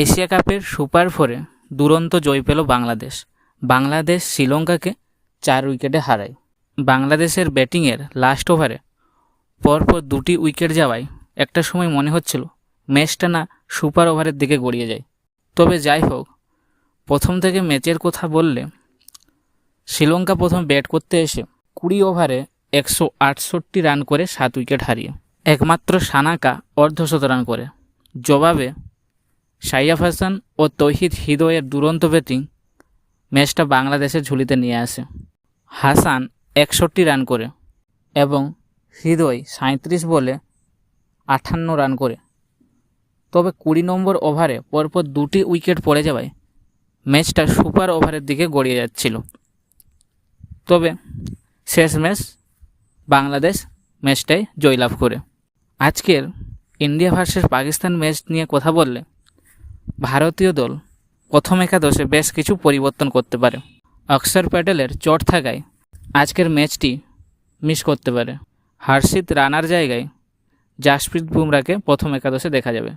Asia কাপের super ফোরে দুরন্ত জয় পেল বাংলাদেশ। বাংলাদেশ শ্রীলঙ্কাকে 4 উইকেটে হারায়। বাংলাদেশের ব্যাটিংয়ের লাস্ট ওভারে পরপর 2টি উইকেট যাওয়ায় একটা সময় মনে হচ্ছিল ম্যাচটা না সুপার ওভারের দিকে গড়িয়ে যায়। তবে যাই হোক, প্রথম থেকে ম্যাচের কথা বললে শ্রীলঙ্কা প্রথম ব্যাট করতে এসে 20 ওভারে 168 রান করে 7 উইকেট হারিয়ে একমাত্র সানাকা অর্ধশত রান করে। জবাবে সাইয়াফ হাসান ও তৌহিদ হৃদয়ের দুরন্ত ব্যাটিং ম্যাচটা বাংলাদেশের ঝুলিতে নিয়ে আসে। হাসান 61 রান করে এবং হৃদয় 37 বলে 58 রান করে। তবে 20 নম্বর ওভারে পরপর 2টি উইকেট পড়ে যাওয়ায় ম্যাচটা সুপার ওভারের দিকে গড়িয়ে যাচ্ছিল। তবে শেষ ম্যাচ বাংলাদেশ ম্যাচটাই জয়লাভ করে। আজকের ইন্ডিয়া ভার্সেস পাকিস্তান ম্যাচ নিয়ে কথা বললে ভারতীয় দল প্রথম একাদশে বেশ কিছু পরিবর্তন করতে পারে। অক্ষর প্যাটেলের চোট থাকায় আজকের ম্যাচটি মিস করতে পারে। হর্ষিত রানার জায়গায় জাসপ্রীত বুমরাকে প্রথম একাদশে দেখা যাবে।